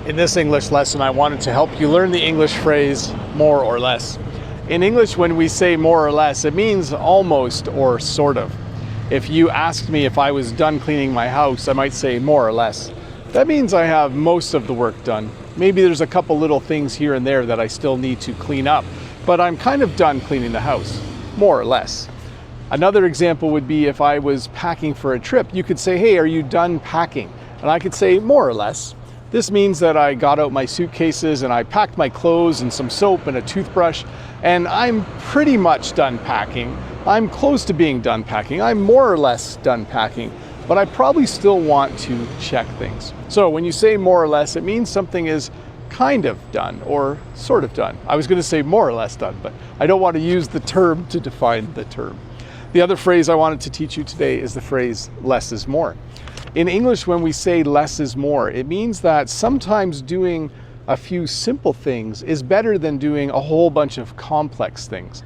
In this English lesson, I wanted to help you learn the English phrase more or less. In English, when we say more or less, it means almost or sort of. If you asked me if I was done cleaning my house, I might say more or less. That means I have most of the work done. Maybe there's a couple little things here and there that I still need to clean up, but I'm kind of done cleaning the house, more or less. Another example would be if I was packing for a trip. You could say, hey, are you done packing? And I could say more or less. This means that I got out my suitcases and I packed my clothes and some soap and a toothbrush, and I'm pretty much done packing. I'm close to being done packing. I'm more or less done packing, but I probably still want to check things. So when you say more or less, it means something is kind of done or sort of done. I was going to say more or less done, but I don't want to use the term to define the term. The other phrase I wanted to teach you today is the phrase less is more. In English, when we say less is more, it means that sometimes doing a few simple things is better than doing a whole bunch of complex things.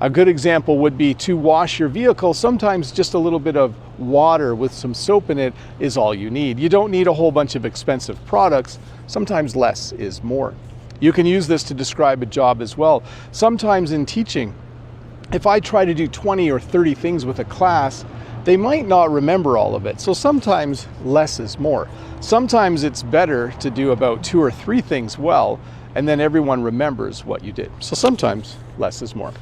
A good example would be to wash your vehicle. Sometimes just a little bit of water with some soap in it is all you need. You don't need a whole bunch of expensive products. Sometimes less is more. You can use this to describe a job as well. Sometimes in teaching, if I try to do 20 or 30 things with a class, they might not remember all of it. So sometimes less is more. Sometimes it's better to do about 2 or 3 things well, and then everyone remembers what you did. So sometimes less is more.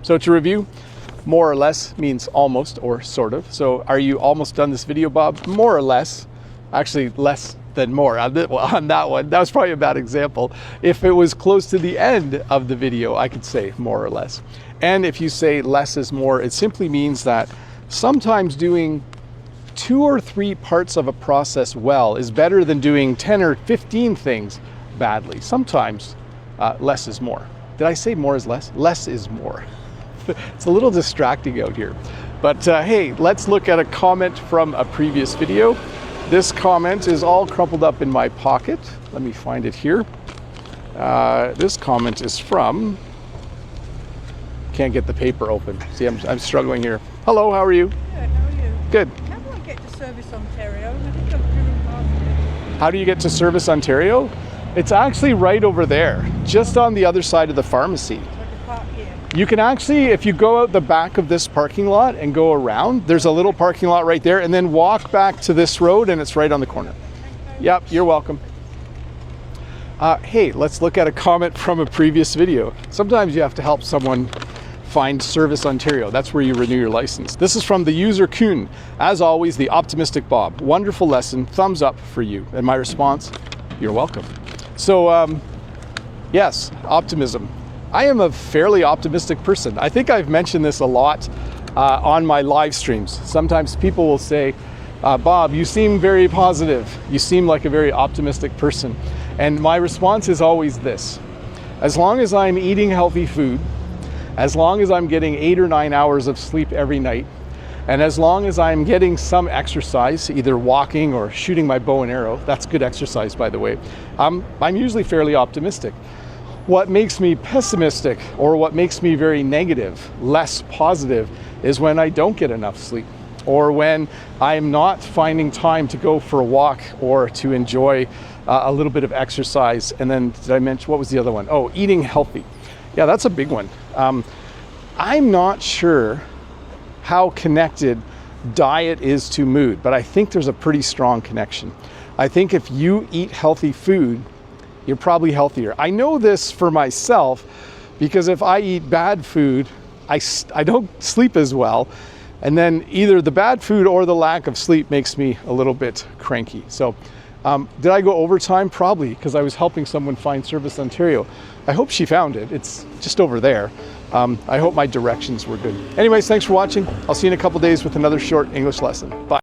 So to review, more or less means almost or sort of. So are you almost done this video, Bob? More or less. Actually, less than more on that one. That was probably a bad example. If it was close to the end of the video, I could say more or less. And if you say less is more, it simply means that sometimes doing 2 or 3 parts of a process well is better than doing 10 or 15 things badly. Sometimes less is more. Did I say more is less? Less is more. It's a little distracting out here. But hey, let's look at a comment from a previous video. This comment is all crumpled up in my pocket. Let me find it here. This comment is from... Can't get the paper open. See, I'm struggling here. Hello, how are you? Good, how are you? Good. How do I get to Service Ontario? I think I've driven past it. How do you get to Service Ontario? It's actually right over there, just on the other side of the pharmacy. So I can park here. You can actually, if you go out the back of this parking lot and go around, there's a little parking lot right there, and then walk back to this road and it's right on the corner. Yep, you're welcome. Hey, let's look at a comment from a previous video. Sometimes you have to help someone find Service Ontario. That's where you renew your license. This is from the user Kuhn. As always, the optimistic Bob. Wonderful lesson. Thumbs up for you. And my response, you're welcome. So yes, optimism. I am a fairly optimistic person. I think I've mentioned this a lot on my live streams. Sometimes people will say, Bob, you seem very positive. You seem like a very optimistic person. And my response is always this. As long as I'm eating healthy food, as long as I'm getting 8 or 9 hours of sleep every night, and as long as I'm getting some exercise, either walking or shooting my bow and arrow, that's good exercise, by the way, I'm usually fairly optimistic. What makes me pessimistic, or what makes me very negative, less positive, is when I don't get enough sleep, or when I'm not finding time to go for a walk or to enjoy a little bit of exercise. And then, did I mention, what was the other one? Oh, eating healthy. Yeah, that's a big one. I'm not sure how connected diet is to mood, but I think there's a pretty strong connection. I think if you eat healthy food, you're probably healthier. I know this for myself because if I eat bad food, I don't sleep as well. And then either the bad food or the lack of sleep makes me a little bit cranky. So did I go overtime? Probably, because I was helping someone find Service Ontario. I hope she found it. It's just over there. I hope my directions were good. Anyways, thanks for watching. I'll see you in a couple days with another short English lesson. Bye.